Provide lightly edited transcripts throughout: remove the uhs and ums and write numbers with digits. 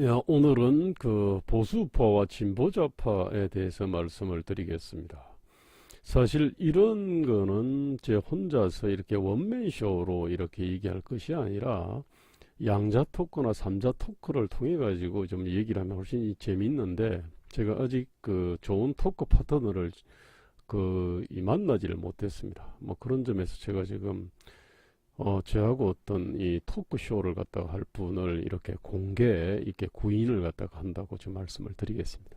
야, 오늘은 그 보수파와 진보좌파에 대해서 말씀을 드리겠습니다. 사실 이런 거는 제 혼자서 이렇게 원맨쇼로 이렇게 얘기할 것이 아니라 양자 토크나 삼자 토크를 통해 가지고 좀 얘기를 하면 훨씬 재밌는데, 제가 아직 그 좋은 토크 파트너를 만나지를 못했습니다. 뭐 그런 점에서 제가 지금 저하고 어떤 이 토크쇼를 갖다가 할 분을 이렇게 공개 있게 구인을 갖다가 한다고 좀 말씀을 드리겠습니다.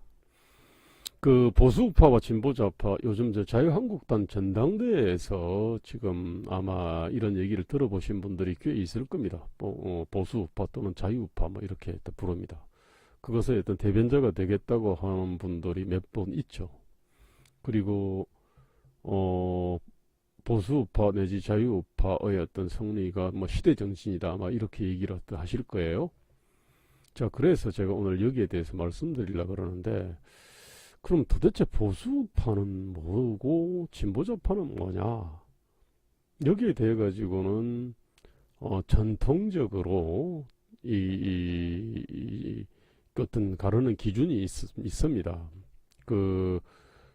그 보수우파와 진보좌파, 요즘 저 자유한국당 전당대회에서 지금 아마 이런 얘기를 들어보신 분들이 꽤 있을 겁니다. 보수우파 또는 자유우파 뭐 이렇게 부릅니다. 그것의 어떤 대변자가 되겠다고 하는 분들이 몇 분 있죠. 그리고 어, 보수우파 내지 자유우파의 어떤 승리가 뭐 시대 정신이다, 막 이렇게 얘기를 하실 거예요. 자, 그래서 제가 오늘 여기에 대해서 말씀드리려고 그러는데, 그럼 도대체 보수파는 뭐고 진보좌파는 뭐냐? 여기에 대해 가지고는 전통적으로 이 어떤 가르는 기준이 있습니다. 그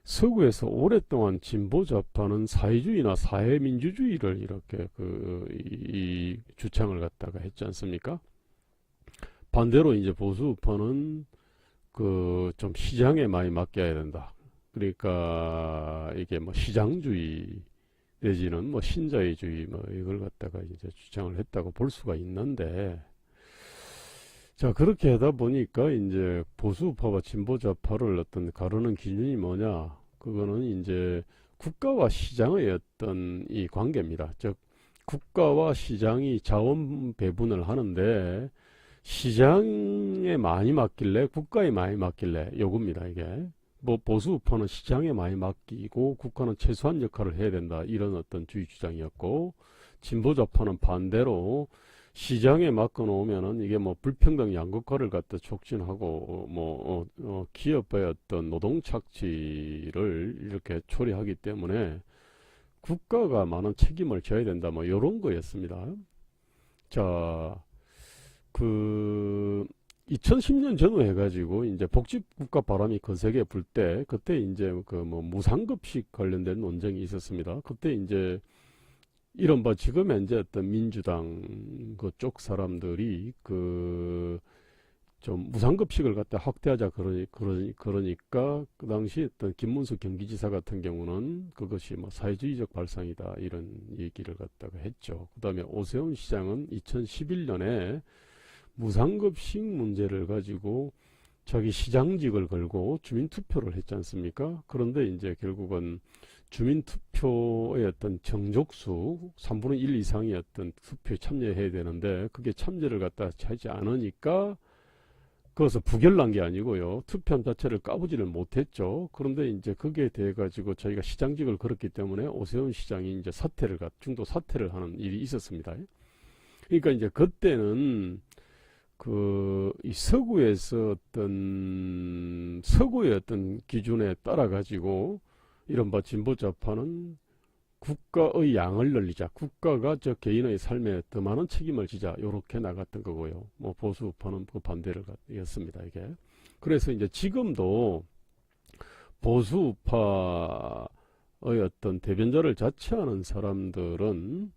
서구에서 오랫동안 진보좌파는 사회주의나 사회민주주의를 이렇게 주창을 갖다가 했지 않습니까? 반대로 이제 보수파는 그 좀 시장에 많이 맡겨야 된다. 그러니까 이게 뭐 시장주의 내지는 뭐 신자유주의 뭐 이걸 갖다가 이제 주장을 했다고 볼 수가 있는데, 자, 그렇게 하다 보니까 이제 보수파와 진보좌파를 어떤 가르는 기준이 뭐냐? 그거는 이제 국가와 시장의 어떤 이 관계입니다. 즉, 국가와 시장이 자원 배분을 하는데 시장에 많이 맡길래 국가에 많이 맡길래 요겁니다. 이게 뭐 보수파는 시장에 많이 맡기고 국가는 최소한 역할을 해야 된다, 이런 어떤 주의 주장이었고, 진보좌파는 반대로 시장에 맡겨 놓으면은 이게 뭐 불평등 양극화를 갖다 촉진하고 기업의 어떤 노동 착취를 이렇게 초래하기 때문에 국가가 많은 책임을 져야 된다, 뭐 이런 거였습니다. 자, 그 2010년 전후 해가지고 이제 복지국가 바람이 거세게 불 때, 그때 이제 그 뭐 무상급식 관련된 논쟁이 있었습니다. 그때 이제 이른바 지금 현재 어떤 민주당 그쪽 사람들이 그 좀 무상급식을 갖다 확대하자 그러니까 그 당시 어떤 김문수 경기지사 같은 경우는 그것이 뭐 사회주의적 발상이다, 이런 얘기를 갖다가 했죠. 그 다음에 오세훈 시장은 2011년에 무상급식 문제를 가지고 자기 시장직을 걸고 주민투표를 했지 않습니까? 그런데 이제 결국은 주민투표의 어떤 정족수 3분의 1 이상의 어떤 투표에 참여해야 되는데 그게 참여를 갖다 하지 않으니까 그것을 부결난 게 아니고요, 투표함 자체를 까부지를 못했죠. 그런데 이제 거기에 대해 가지고 저희가 시장직을 걸었기 때문에 오세훈 시장이 이제 중도 사퇴를 하는 일이 있었습니다. 그러니까 이제 그때는 이 서구에서 서구의 어떤 기준에 따라 가지고 이른바 진보좌파는 국가의 양을 늘리자, 국가가 저 개인의 삶에 더 많은 책임을 지자, 요렇게 나갔던 거고요. 뭐 보수파는 그 반대를 했습니다, 이게. 그래서 이제 지금도 보수파의 어떤 대변자를 자처하는 사람들은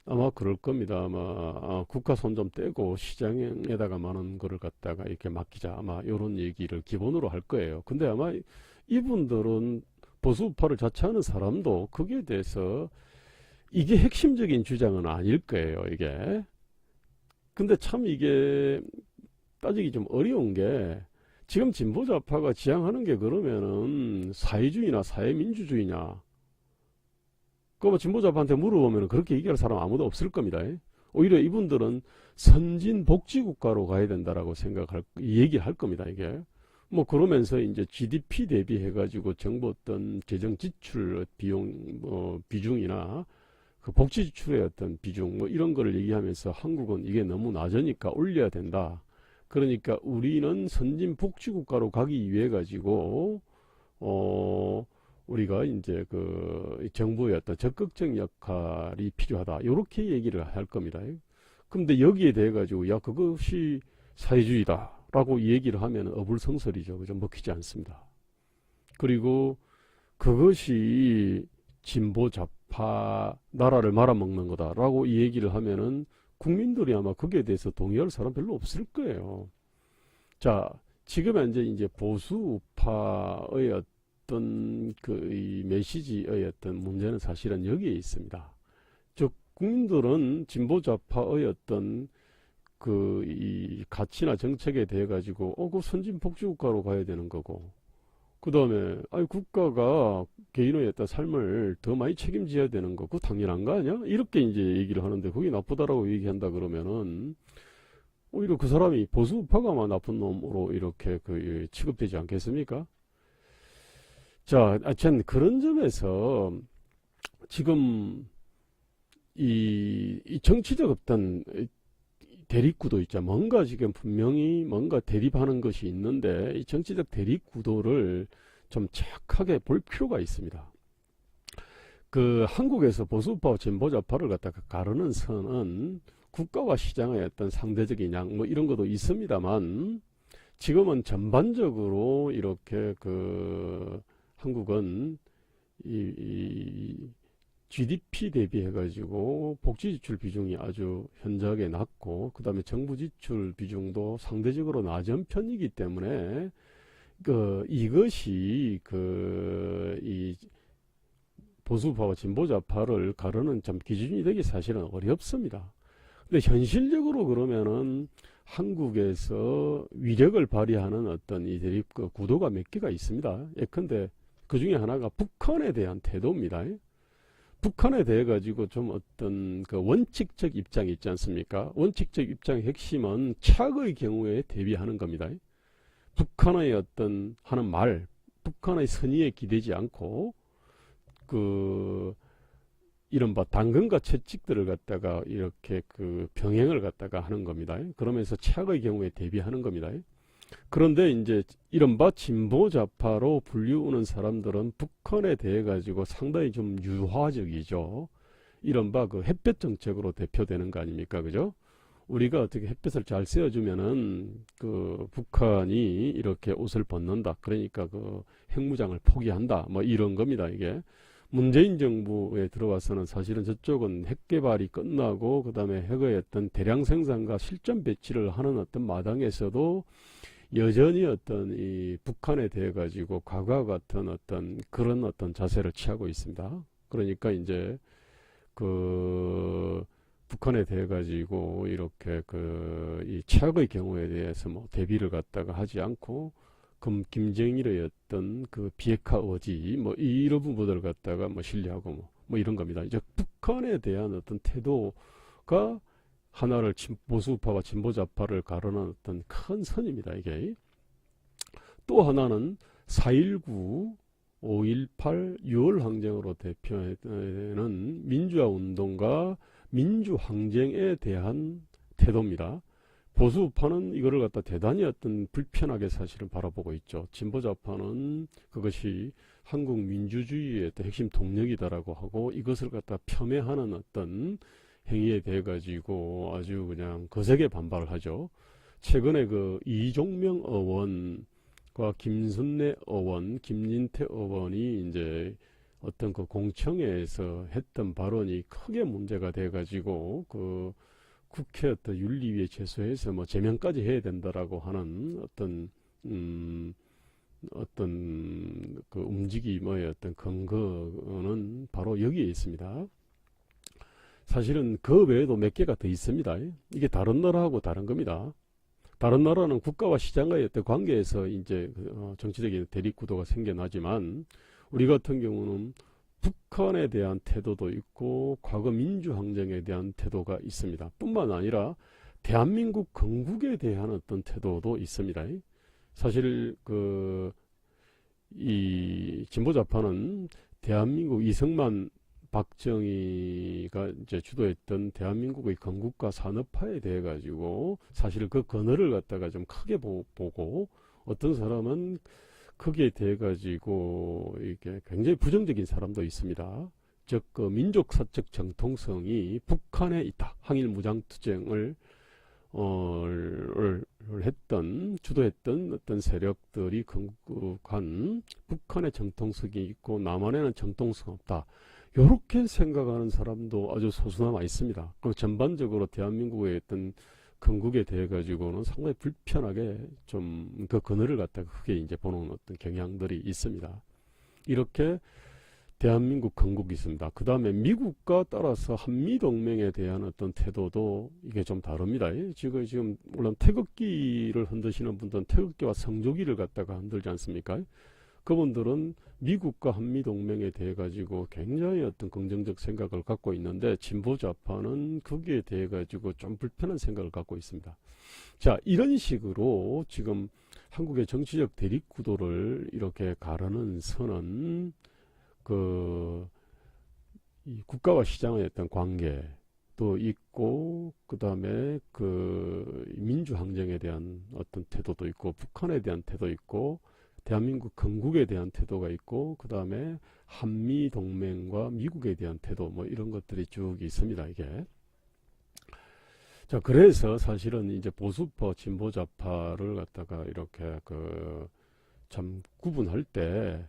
아마 그럴 겁니다. 아마 국가 손 좀 떼고 시장에다가 많은 거를 갖다가 이렇게 맡기자, 아마 이런 얘기를 기본으로 할 거예요. 근데 아마 이분들은 보수파를 자처하는 사람도 거기에 대해서 이게 핵심적인 주장은 아닐 거예요, 이게. 근데 참 이게 따지기 좀 어려운 게, 지금 진보좌파가 지향하는 게 그러면은 사회주의나 사회민주주의냐? 그뭐 진보자한테 물어보면 그렇게 얘기할 사람 아무도 없을 겁니다. 오히려 이분들은 선진복지국가로 가야 된다라고 얘기를 할 겁니다, 이게. 뭐 그러면서 이제 GDP 대비해 가지고 정부 어떤 재정 지출 비중이나 그 복지 지출의 어떤 비중 뭐 이런 거를 얘기하면서 한국은 이게 너무 낮으니까 올려야 된다. 그러니까 우리는 선진복지국가로 가기 위해 가지고 우리가 이제 그 정부의 어떤 적극적 역할이 필요하다, 이렇게 얘기를 할 겁니다. 근데 여기에 대해 가지고 야, 그것이 사회주의다, 라고 얘기를 하면 어불성설이죠. 그죠? 먹히지 않습니다. 그리고 그것이 진보 좌파 나라를 말아먹는 거다라고 이 얘기를 하면은 국민들이 아마 거기에 대해서 동의할 사람 별로 없을 거예요. 자, 지금 현재 이제 보수 우파의 어떤 그 이 메시지의 어떤 문제는 사실은 여기에 있습니다. 즉, 국민들은 진보 좌파의 어떤 그 이 가치나 정책에 대해 가지고 그 선진 복지국가로 가야 되는 거고, 그 다음에 아니 국가가 개인의 어떤 삶을 더 많이 책임져야 되는 거, 그거 당연한 거 아니야? 이렇게 이제 얘기를 하는데 그게 나쁘다라고 얘기한다 그러면은 오히려 그 사람이 보수 우파가만 나쁜 놈으로 이렇게 그 취급되지 않겠습니까? 자, 하여튼 그런 점에서 지금 이 정치적 어떤 대립구도 있죠. 뭔가 지금 분명히 뭔가 대립하는 것이 있는데 이 정치적 대립구도를 좀 착하게 볼 필요가 있습니다. 그 한국에서 보수파와 진보좌파를 갖다가 가르는 선은 국가와 시장의 어떤 상대적인 양 뭐 이런 것도 있습니다만, 지금은 전반적으로 이렇게 그 한국은 이 GDP 대비해 가지고 복지 지출 비중이 아주 현저하게 낮고, 그 다음에 정부 지출 비중도 상대적으로 낮은 편이기 때문에 이것이 이 보수파와 진보좌파를 가르는 참 기준이 되기 사실은 어렵습니다. 근데 현실적으로 그러면은 한국에서 위력을 발휘하는 어떤 이 대립 구도가 몇 개가 있습니다. 예컨대 그 중에 하나가 북한에 대한 태도입니다. 북한에 대해 가지고 좀 어떤 그 원칙적 입장이 있지 않습니까? 원칙적 입장의 핵심은 착의 경우에 대비하는 겁니다. 북한의 어떤 하는 말, 북한의 선의에 기대지 않고 그 이른바 당근과 채찍들을 갖다가 이렇게 그 병행을 갖다가 하는 겁니다. 그러면서 착의 경우에 대비하는 겁니다. 그런데 이제 이른바 진보 좌파로 불리우는 사람들은 북한에 대해 가지고 상당히 좀 유화적이죠. 이른바 그 햇볕 정책으로 대표되는 거 아닙니까? 그죠? 우리가 어떻게 햇볕을 잘 쐬어주면은 그 북한이 이렇게 옷을 벗는다. 그러니까 그 핵무장을 포기한다. 뭐 이런 겁니다. 이게 문재인 정부에 들어와서는 사실은 저쪽은 핵 개발이 끝나고 그 다음에 핵의 어떤 대량 생산과 실전 배치를 하는 어떤 마당에서도 여전히 어떤 이 북한에 대해 가지고 과거와 같은 어떤 그런 어떤 자세를 취하고 있습니다. 그러니까 이제 그 북한에 대해 가지고 이렇게 그 이 최악의 경우에 대해서 뭐 대비를 갖다가 하지 않고 김정일의 어떤 그 비핵화 의지 뭐 이런 부분들을 갖다가 뭐 신뢰하고 뭐 이런 겁니다. 이제 북한에 대한 어떤 태도가 하나를 보수파와 진보좌파를 가르는 어떤 큰 선입니다. 이게 또 하나는 4.19, 5.18, 6월 항쟁으로 대표되는 민주화 운동과 민주항쟁에 대한 태도입니다. 보수파는 이거를 갖다 대단히 어떤 불편하게 사실은 바라보고 있죠. 진보좌파는 그것이 한국 민주주의의 핵심 동력이다라고 하고 이것을 갖다 폄훼하는 어떤 행위에 대해 가지고 아주 그냥 거세게 반발을 하죠. 최근에 그 이종명 의원과 김선래 의원, 김진태 의원이 이제 어떤 그 공청회에서 했던 발언이 크게 문제가 돼 가지고 그 국회 어떤 윤리위에 제소해서 뭐 제명까지 해야 된다라고 하는 어떤 그 움직임의 어떤 근거는 바로 여기에 있습니다. 사실은 그 외에도 몇 개가 더 있습니다. 이게 다른 나라하고 다른 겁니다. 다른 나라는 국가와 시장과의 어떤 관계에서 이제 정치적인 대립 구도가 생겨나지만 우리 같은 경우는 북한에 대한 태도도 있고 과거 민주항쟁에 대한 태도가 있습니다. 뿐만 아니라 대한민국 건국에 대한 어떤 태도도 있습니다. 사실 이 진보좌파는 대한민국 이승만 박정희가 이제 주도했던 대한민국의 건국과 산업화에 대해 가지고 사실 그 건어를 갖다가 좀 크게 보고 어떤 사람은 거기에 대해 가지고 이게 굉장히 부정적인 사람도 있습니다. 즉 그 민족사적 정통성이 북한에 있다. 항일 무장투쟁을 주도했던 어떤 세력들이 건국한 북한의 정통성이 있고 남한에는 정통성 없다. 이렇게 생각하는 사람도 아주 소수나마 있습니다. 그리고 전반적으로 대한민국의 어떤 건국에 대해 가지고는 상당히 불편하게 좀 그 그늘을 갖다가 크게 이제 보는 어떤 경향들이 있습니다. 이렇게 대한민국 건국이 있습니다. 그 다음에 미국과 따라서 한미동맹에 대한 어떤 태도도 이게 좀 다릅니다. 지금 물론 태극기를 흔드시는 분들은 태극기와 성조기를 갖다가 흔들지 않습니까? 그분들은 미국과 한미동맹에 대해 가지고 굉장히 어떤 긍정적 생각을 갖고 있는데 진보좌파는 거기에 대해 가지고 좀 불편한 생각을 갖고 있습니다. 자, 이런 식으로 지금 한국의 정치적 대립구도를 이렇게 가르는 선은 이 국가와 시장의 어떤 관계도 있고, 그 다음에 민주항쟁에 대한 어떤 태도도 있고, 북한에 대한 태도 있고, 대한민국 건국에 대한 태도가 있고, 그 다음에 한미 동맹과 미국에 대한 태도, 뭐 이런 것들이 쭉 있습니다, 이게. 자, 그래서 사실은 이제 보수파, 진보좌파를 갖다가 이렇게 참 구분할 때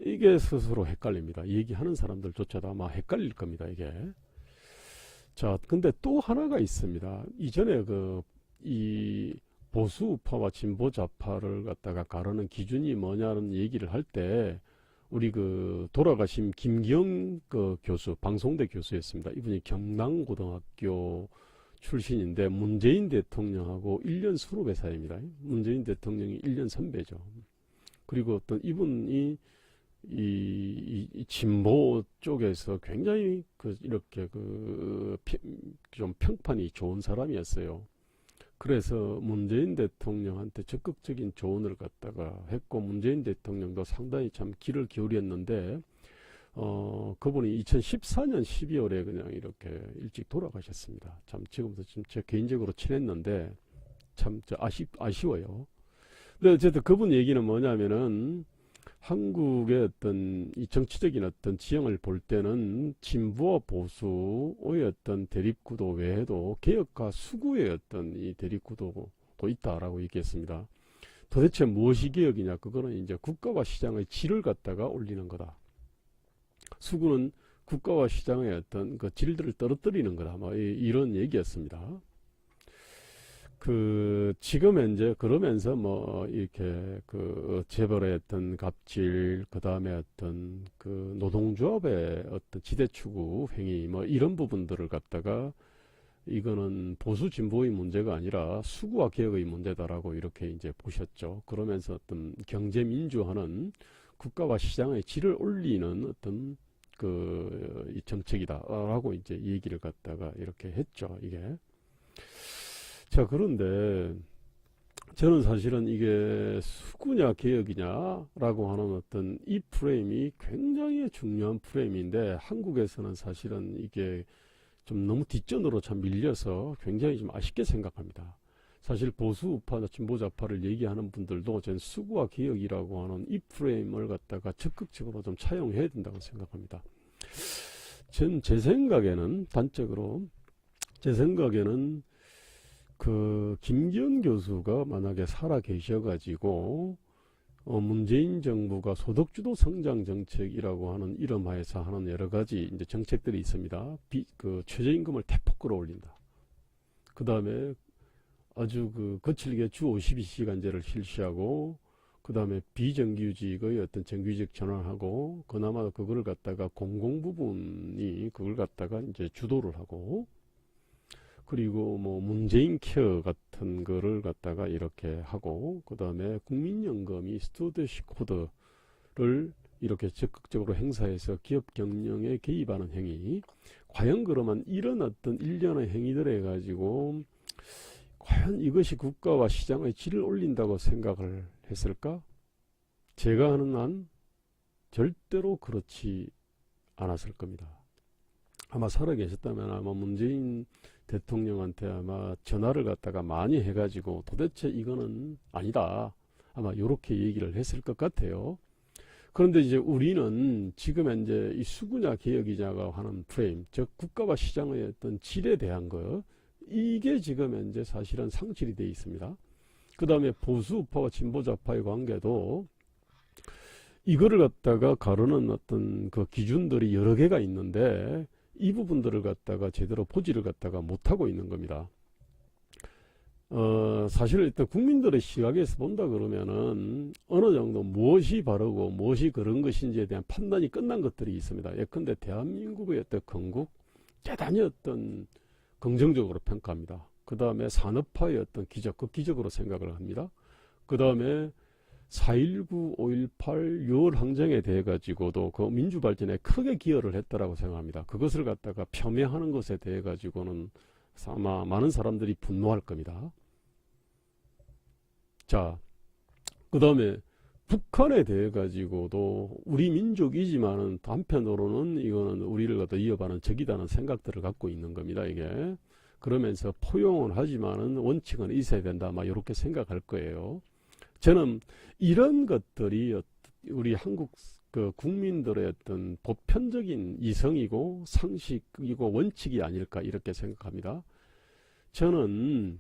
이게 스스로 헷갈립니다. 얘기하는 사람들조차도 아마 헷갈릴 겁니다, 이게. 자, 근데 또 하나가 있습니다. 이전에 이 보수우파와 진보좌파를 갖다가 가르는 기준이 뭐냐는 얘기를 할 때, 우리 돌아가신 김기영 교수, 방송대 교수였습니다. 이분이 경남고등학교 출신인데, 문재인 대통령하고 1년 수료배 사이입니다. 문재인 대통령이 1년 선배죠. 그리고 어떤 이분이 이 진보 쪽에서 굉장히 이렇게 좀 평판이 좋은 사람이었어요. 그래서 문재인 대통령한테 적극적인 조언을 갖다가 했고, 문재인 대통령도 상당히 참 귀를 기울였는데, 그분이 2014년 12월에 그냥 이렇게 일찍 돌아가셨습니다. 참 지금도 좀 제 개인적으로 친했는데 참 아쉬워요. 근데 어쨌든 그분 얘기는 뭐냐면은, 한국의 어떤 이 정치적인 어떤 지형을 볼 때는 진보와 보수의 어떤 대립구도 외에도 개혁과 수구의 어떤 이 대립구도도 있다라고 얘기했습니다. 도대체 무엇이 개혁이냐? 그거는 이제 국가와 시장의 질을 갖다가 올리는 거다. 수구는 국가와 시장의 어떤 질들을 떨어뜨리는 거다. 뭐 이런 얘기였습니다. 지금 현재 그러면서 뭐 이렇게 재벌의 어떤 갑질, 그 다음에 어떤 노동조합의 어떤 지대추구 행위, 뭐 이런 부분들을 갖다가 이거는 보수 진보의 문제가 아니라 수구와 개혁의 문제다라고 이렇게 이제 보셨죠. 그러면서 어떤 경제 민주화는 국가와 시장의 질을 올리는 어떤 이 정책이다라고 이제 얘기를 갖다가 이렇게 했죠. 이게. 자, 그런데 저는 사실은 이게 수구냐 개혁이냐라고 하는 어떤 이 프레임이 굉장히 중요한 프레임인데, 한국에서는 사실은 이게 좀 너무 뒷전으로 참 밀려서 굉장히 좀 아쉽게 생각합니다. 사실 보수우파나 진보좌파를 얘기하는 분들도 전 수구와 개혁이라고 하는 이 프레임을 갖다가 적극적으로 좀 차용해야 된다고 생각합니다. 제 생각에는 단적으로 제 생각에는 김기현 교수가 만약에 살아 계셔가지고 문재인 정부가 소득주도 성장 정책이라고 하는 이름하에서 하는 여러 가지 이제 정책들이 있습니다. 최저임금을 대폭 끌어올린다. 그 다음에 아주 거칠게 주 52시간제를 실시하고, 그 다음에 비정규직의 어떤 정규직 전환하고, 그나마 그거를 갖다가 공공부문이 그걸 갖다가 이제 주도를 하고, 그리고 뭐 문재인 케어 같은 거를 갖다가 이렇게 하고, 그 다음에 국민연금이 스튜어드십 코드를 이렇게 적극적으로 행사해서 기업 경영에 개입하는 행위. 과연 그러면 이런 어떤 일련의 행위들을 해가지고 과연 이것이 국가와 시장의 질을 올린다고 생각을 했을까? 제가 하는 한 절대로 그렇지 않았을 겁니다. 아마 살아계셨다면 아마 문재인 대통령한테 아마 전화를 갖다가 많이 해가지고 도대체 이거는 아니다, 아마 이렇게 얘기를 했을 것 같아요. 그런데 이제 우리는 지금 현재 이 수구냐 개혁이냐가 하는 프레임, 즉 국가와 시장의 어떤 질에 대한 거, 이게 지금 현재 사실은 상실이 되어 있습니다. 그 다음에 보수우파와 진보좌파의 관계도 이거를 갖다가 가르는 어떤 그 기준들이 여러 개가 있는데 이 부분들을 갖다가 제대로 보지를 갖다가 못하고 있는 겁니다. 사실 일단 국민들의 시각에서 본다 그러면은 어느 정도 무엇이 바르고 무엇이 그런 것인지에 대한 판단이 끝난 것들이 있습니다. 예컨대 대한민국의 어떤 건국 대단히 어떤 긍정적으로 평가합니다. 그 다음에 산업화의 어떤 기적, 그 기적으로 생각을 합니다. 그 다음에 4.19, 5.18, 6월 항쟁에 대해 가지고도 그 민주발전에 크게 기여를 했다라고 생각합니다. 그것을 갖다가 폄훼하는 것에 대해 가지고는 아마 많은 사람들이 분노할 겁니다. 자, 그 다음에 북한에 대해 가지고도 우리 민족이지만은 한편으로는 이거는 우리를 갖다 이어받는 적이다는 생각들을 갖고 있는 겁니다. 이게 그러면서 포용은 하지만은 원칙은 있어야 된다. 막 이렇게 생각할 거예요. 저는 이런 것들이 우리 한국 그 국민들의 어떤 보편적인 이성이고 상식이고 원칙이 아닐까 이렇게 생각합니다. 저는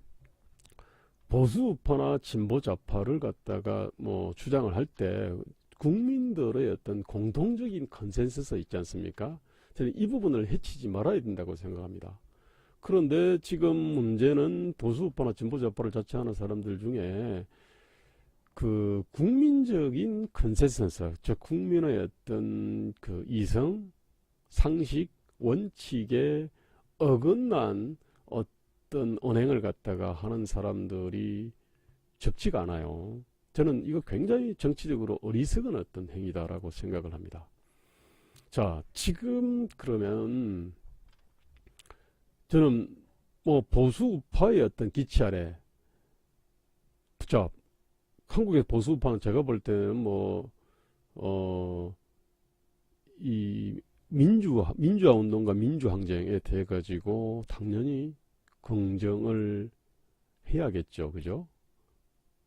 보수우파나 진보좌파를 갖다가 뭐 주장을 할 때 국민들의 어떤 공통적인 컨센서스 있지 않습니까? 저는 이 부분을 해치지 말아야 된다고 생각합니다. 그런데 지금 문제는 보수우파나 진보좌파를 자처하는 사람들 중에 그 국민적인 컨센서스, 즉 국민의 어떤 그 이성, 상식, 원칙에 어긋난 어떤 언행을 갖다가 하는 사람들이 적지가 않아요. 저는 이거 굉장히 정치적으로 어리석은 어떤 행위다라고 생각을 합니다. 자, 지금 그러면 저는 뭐 보수우파의 어떤 기치 아래, 자, 한국의 보수우파는 제가 볼 때는 이 민주화 운동과 민주항쟁에 대해 가지고 당연히 긍정을 해야겠죠. 그죠?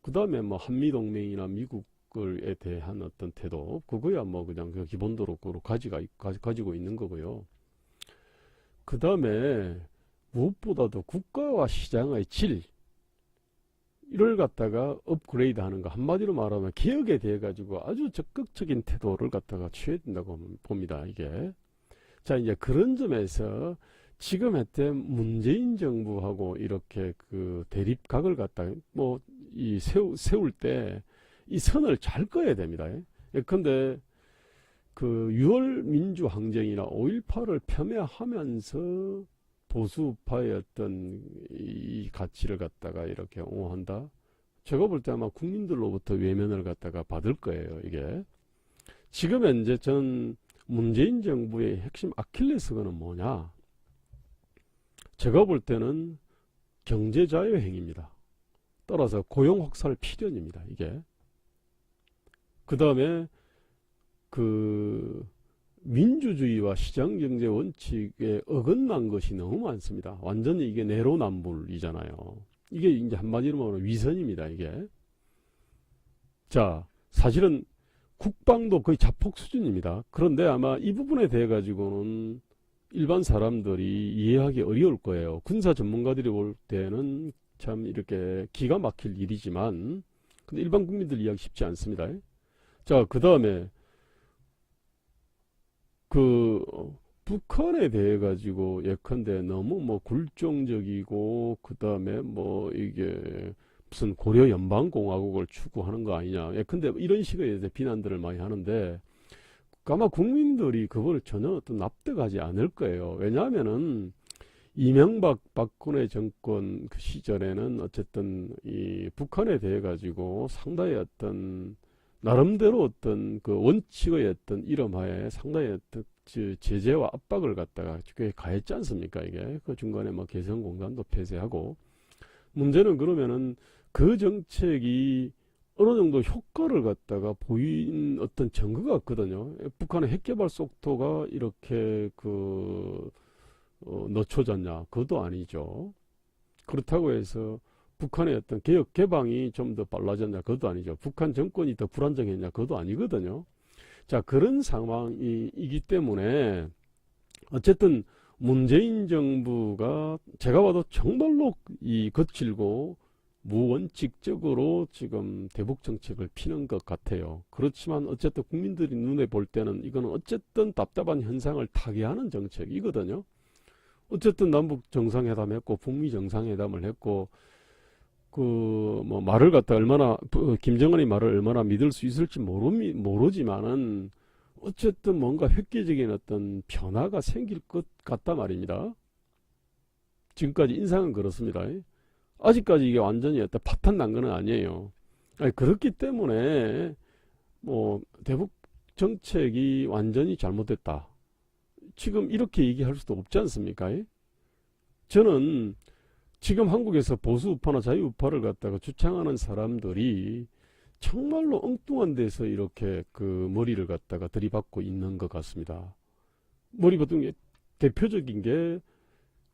그 다음에 뭐 한미동맹이나 미국에 대한 어떤 태도, 그거야 뭐 그냥 그 기본도로 가지고 있는 거고요. 그 다음에 무엇보다도 국가와 시장의 질, 이를 갖다가 업그레이드 하는 거, 한마디로 말하면 개혁에 대해 가지고 아주 적극적인 태도를 갖다가 취해야 된다고 봅니다. 이게. 자, 이제 그런 점에서 지금 했던 문재인 정부하고 이렇게 그 대립각을 갖다가 세울 때 이 선을 잘 그어야 됩니다. 예컨대 그 6월 민주항쟁이나 5.18을 폄훼하면서 보수파의 어떤 이 가치를 갖다가 이렇게 옹호한다. 제가 볼 때 아마 국민들로부터 외면을 갖다가 받을 거예요. 이게. 지금 현재 전 문재인 정부의 핵심 아킬레스건은 뭐냐? 제가 볼 때는 경제자유행위입니다. 따라서 고용 확산 필연입니다. 이게. 그 다음에 그 민주주의와 시장경제 원칙에 어긋난 것이 너무 많습니다. 완전히 이게 내로남불이잖아요. 이게 이제 한마디로 말하면 위선입니다. 이게. 자, 사실은 국방도 거의 자폭 수준입니다. 그런데 아마 이 부분에 대해 가지고는 일반 사람들이 이해하기 어려울 거예요. 군사 전문가들이 볼 때는 참 이렇게 기가 막힐 일이지만, 근데 일반 국민들 이해하기 쉽지 않습니다. 자, 그 다음에 그 북한에 대해 가지고 예컨대 너무 뭐 굴종적이고 그 다음에 뭐 이게 무슨 고려 연방공화국을 추구하는 거 아니냐, 예컨대 이런 식의 비난들을 많이 하는데 아마 국민들이 그걸 전혀 어떤 납득하지 않을 거예요. 왜냐하면은 이명박 박근혜 정권 그 시절에는 어쨌든 이 북한에 대해 가지고 상당히 어떤 나름대로 어떤 그 원칙의 어떤 이름하에 상당히 어떤 제재와 압박을 갖다가 꽤 가했지 않습니까? 이게 그 중간에 뭐 개성공단도 폐쇄하고, 문제는 그러면은 그 정책이 어느 정도 효과를 갖다가 보인 어떤 증거가 없거든요. 북한의 핵개발 속도가 이렇게 늦춰졌냐? 그것도 아니죠. 그렇다고 해서 북한의 어떤 개혁 개방이 좀 더 빨라졌냐? 그것도 아니죠. 북한 정권이 더 불안정했냐? 그것도 아니거든요. 자, 그런 상황이기 때문에 어쨌든 문재인 정부가 제가 봐도 정말로 이 거칠고 무원칙적으로 지금 대북 정책을 피는 것 같아요. 그렇지만 어쨌든 국민들이 눈에 볼 때는 이거는 어쨌든 답답한 현상을 타개하는 정책이거든요. 어쨌든 남북 정상회담 했고 북미 정상회담을 했고 그 뭐 말을 갖다 얼마나 김정은의 말을 얼마나 믿을 수 있을지 모르지만은 어쨌든 뭔가 획기적인 어떤 변화가 생길 것 같단 말입니다. 지금까지 인상은 그렇습니다. 아직까지 이게 완전히 어떤 파탄 난 건 아니에요. 아니, 그렇기 때문에 뭐 대북 정책이 완전히 잘못됐다. 지금 이렇게 얘기할 수도 없지 않습니까? 저는 지금 한국에서 보수 우파나 자유 우파를 갖다가 주창하는 사람들이 정말로 엉뚱한 데서 이렇게 그 머리를 갖다가 들이받고 있는 것 같습니다. 머리 받은 게 대표적인 게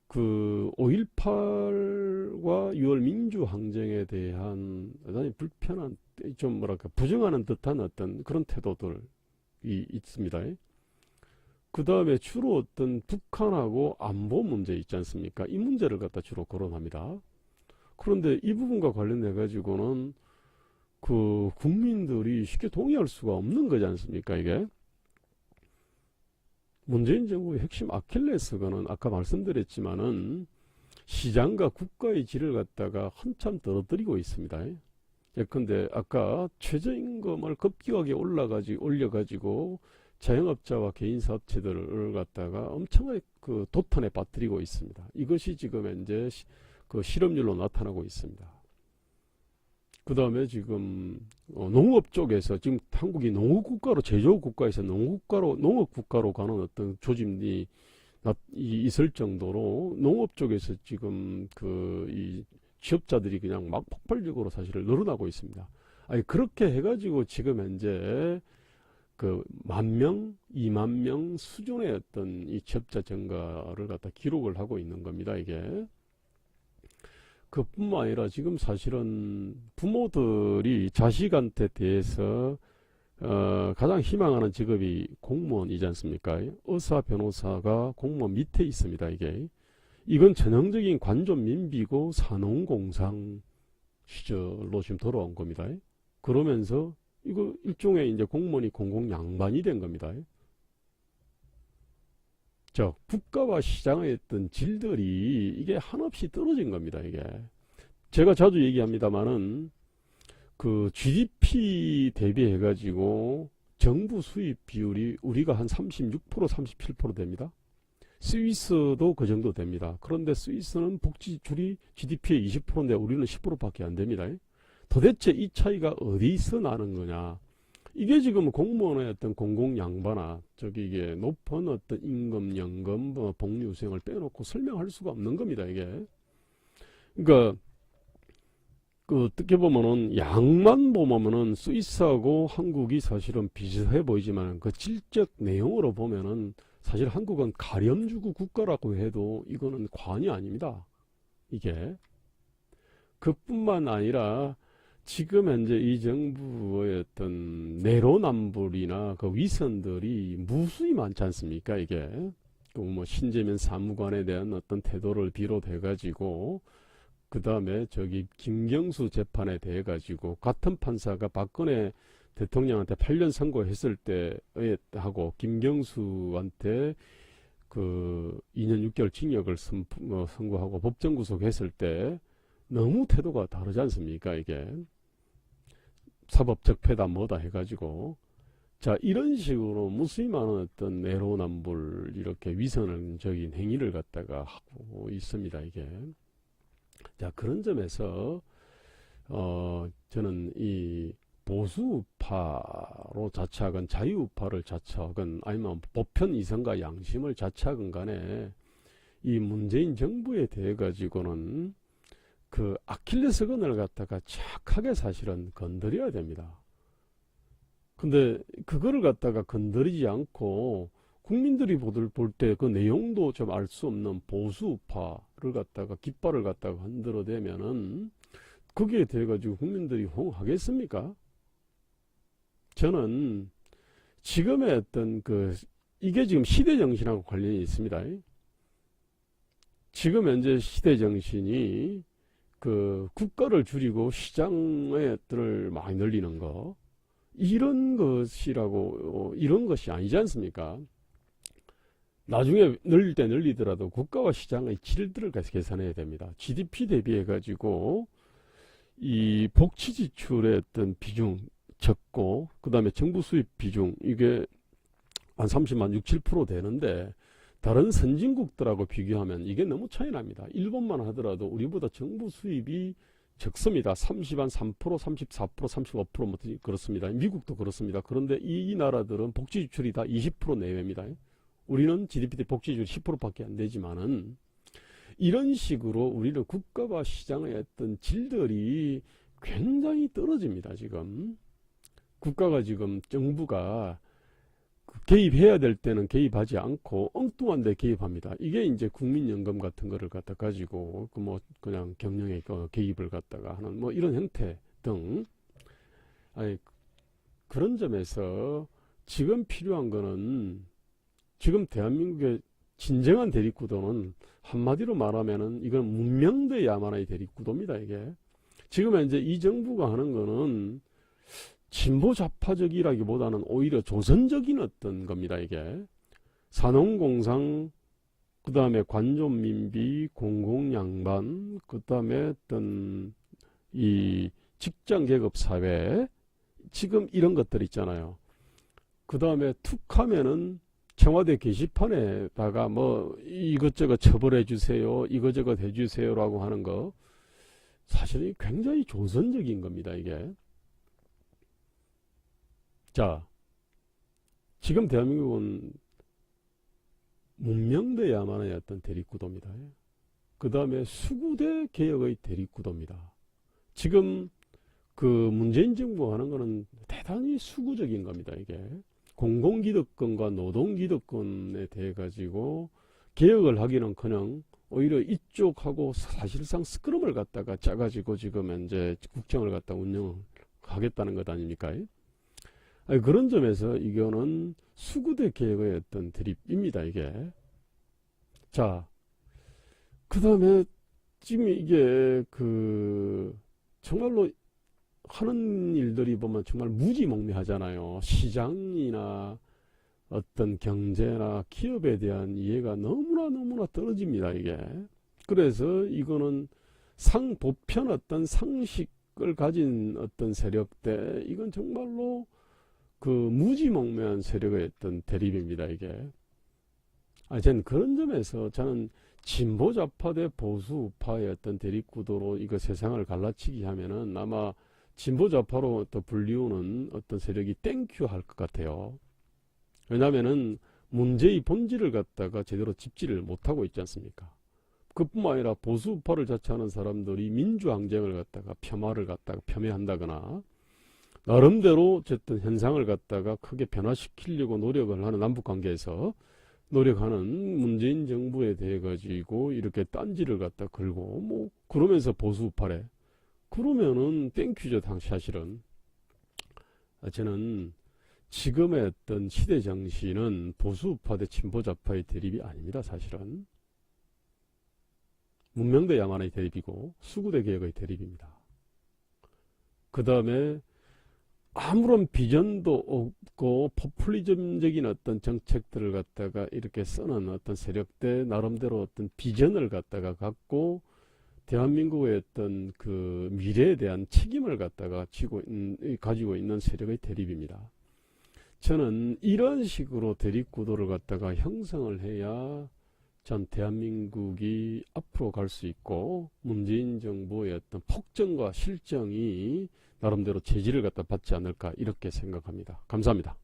그 5.18과 6월 민주항쟁에 대한 대단히 불편한 좀 뭐랄까 부정하는 듯한 어떤 그런 태도들이 있습니다. 그 다음에 주로 어떤 북한하고 안보 문제 있지 않습니까? 이 문제를 갖다 주로 거론합니다. 그런데 이 부분과 관련해 가지고는 그 국민들이 쉽게 동의할 수가 없는 거지 않습니까? 이게 문재인 정부의 핵심 아킬레스건은 아까 말씀드렸지만은 시장과 국가의 질을 갖다가 한참 떨어뜨리고 있습니다. 예컨대 아까 최저임금을 급격하게 올려가지고 자영업자와 개인사업체들을 갖다가 엄청나게 그 도탄에 빠뜨리고 있습니다. 이것이 지금 현재 그 실업률로 나타나고 있습니다. 그 다음에 지금 농업 쪽에서 지금 한국이 농업국가로 제조국가에서 농업국가로 가는 어떤 조짐이 있을 정도로 농업 쪽에서 지금 이 취업자들이 그냥 막 폭발적으로 사실을 늘어나고 있습니다. 아니 그렇게 해가지고 지금 현재 그 10,000명, 20,000명 수준의 어떤 이 취업자 증가를 갖다 기록을 하고 있는 겁니다. 이게. 그뿐만 아니라 지금 사실은 부모들이 자식한테 대해서 가장 희망하는 직업이 공무원이지 않습니까? 의사, 변호사가 공무원 밑에 있습니다. 이건 전형적인 관좀 민비고 산업공상 시절로 지금 돌아온 겁니다. 그러면서 이거 일종의 이제 공무원이 공공 양반이 된 겁니다. 자, 국가와 시장의 어떤 질들이 이게 한없이 떨어진 겁니다. 이게 제가 자주 얘기합니다만은 그 GDP 대비해 가지고 정부 수입 비율이 우리가 한 36%, 37% 됩니다. 스위스도 그 정도 됩니다. 그런데 스위스는 복지줄이 GDP의 20%인데 우리는 10%밖에 안 됩니다. 도대체 이 차이가 어디서 나는 거냐? 이게 지금 공무원의 어떤 공공양반화, 이게 높은 어떤 임금, 연금, 복리후생을 빼놓고 설명할 수가 없는 겁니다, 이게. 그러니까, 어떻게 보면은, 양만 보면은 스위스하고 한국이 사실은 비슷해 보이지만, 그 질적 내용으로 보면은, 사실 한국은 가렴주구 국가라고 해도 이거는 과언이 아닙니다. 이게. 그뿐만 아니라, 지금 현재 이 정부의 어떤 내로남불이나 그 위선들이 무수히 많지 않습니까? 이게 뭐 신재면 사무관에 대한 어떤 태도를 비롯해 가지고 그 다음에 김경수 재판에 대해 가지고 같은 판사가 박근혜 대통령한테 8년 선고했을 때 하고 김경수한테 그 2년 6개월 징역을 선고하고 법정 구속했을 때 너무 태도가 다르지 않습니까? 이게 사법적폐다 뭐다 해가지고 자 이런 식으로 무수히 많은 어떤 내로남불 이렇게 위선적인 행위를 갖다가 하고 있습니다. 이게 자 그런 점에서 저는 이 보수우파로 자처하건 자유우파를 자처하건 아니면 보편 이성과 양심을 자처하건 간에 이 문재인 정부에 대해 가지고는 그 아킬레스건을 갖다가 착하게 사실은 건드려야 됩니다. 근데 그거를 갖다가 건드리지 않고 국민들이 볼 때 그 내용도 좀 알 수 없는 보수파를 갖다가 깃발을 갖다가 흔들어대면은 거기에 대해 가지고 국민들이 호응하겠습니까? 저는 지금의 어떤 이게 지금 시대 정신하고 관련이 있습니다. 지금 현재 시대 정신이 그 국가를 줄이고 시장의 뜰을 많이 늘리는 거, 이런 것이라고, 이런 것이 아니지 않습니까? 나중에 늘릴 때 늘리더라도 국가와 시장의 질들을 계산해야 됩니다. GDP 대비해 가지고 이 복지 지출의 어떤 비중 적고, 그 다음에 정부 수입 비중 이게 한 30만 6, 7% 되는데, 다른 선진국들하고 비교하면 이게 너무 차이 납니다. 일본만 하더라도 우리보다 정부 수입이 적습니다. 33%, 34%, 35% 그렇습니다. 미국도 그렇습니다. 그런데 이 나라들은 복지 지출이 다 20% 내외입니다. 우리는 GDP 대 복지 지출이 10%밖에 안 되지만은, 이런 식으로 우리는 국가와 시장의 어떤 질들이 굉장히 떨어집니다. 지금 국가가, 지금 정부가 개입해야 될 때는 개입하지 않고 엉뚱한 데 개입합니다. 이게 이제 국민연금 같은 거를 갖다 가지고 그냥 경영에 개입을 갖다가 하는 이런 형태 등, 그런 점에서 지금 필요한 거는, 지금 대한민국의 진정한 대립구도는 한마디로 말하면은 이건 문명대 야만의 대립구도입니다. 이게 지금 현재 이 정부가 하는 거는 진보 좌파적이라기보다는 오히려 조선적인 어떤 겁니다. 이게 산업공상, 그 다음에 관존민비, 공공양반, 그 다음에 어떤 이 직장계급 사회, 지금 이런 것들 있잖아요. 그 다음에 툭 하면은 청와대 게시판에다가 이것저것 처벌해 주세요, 이것저것 해 주세요라고 하는 거, 사실 굉장히 조선적인 겁니다. 이게. 자, 지금 대한민국은 문명대야만의 어떤 대립구도입니다. 그 다음에 수구대 개혁의 대립구도입니다. 지금 그 문재인 정부가 하는 거는 대단히 수구적인 겁니다. 이게 공공기득권과 노동기득권에 대해 가지고 개혁을 하기는커녕 오히려 이쪽하고 사실상 스크럼을 갖다가 짜가지고 지금 현재 국정을 갖다 운영하겠다는 것 아닙니까? 그런 점에서 이거는 수구대 개혁의 어떤 드립입니다. 이게. 자, 그 다음에 지금 이게 정말로 하는 일들이 보면 정말 무지몽매하잖아요. 시장이나 어떤 경제나 기업에 대한 이해가 너무나 떨어집니다. 이게. 그래서 이거는 보편 어떤 상식을 가진 어떤 세력대, 이건 정말로 무지몽매한 세력의 어떤 대립입니다. 이게. 저는 그런 점에서 저는 진보 좌파 대 보수 우파의 어떤 대립구도로 이거 세상을 갈라치기 하면은 아마 진보 좌파로 또 불리우는 어떤 세력이 땡큐 할 것 같아요. 왜냐면은 문제의 본질을 갖다가 제대로 짚지를 못하고 있지 않습니까? 그뿐만 아니라 보수 우파를 자처하는 사람들이 민주항쟁을 갖다가 폄하를 갖다가 폄훼한다거나, 나름대로 어쨌든 현상을 갖다가 크게 변화시키려고 노력을 하는, 남북관계에서 노력하는 문재인 정부에 대해 가지고 이렇게 딴지를 갖다 걸고 그러면서 보수 우파래, 그러면은 땡큐죠. 사실은 저는 지금의 어떤 시대 정신은 보수 우파 대 진보 좌파의 대립이 아닙니다. 사실은 문명대 야만의 대립이고 수구대 개혁의 대립입니다. 그 다음에 아무런 비전도 없고 포퓰리즘적인 어떤 정책들을 갖다가 이렇게 쓰는 어떤 세력대, 나름대로 어떤 비전을 갖다가 갖고 대한민국의 어떤 미래에 대한 책임을 갖다가 가지고 있는 세력의 대립입니다. 저는 이런 식으로 대립 구도를 갖다가 형성을 해야 참 대한민국이 앞으로 갈 수 있고, 문재인 정부의 어떤 폭정과 실정이 나름대로 제지를 갖다 받지 않을까, 이렇게 생각합니다. 감사합니다.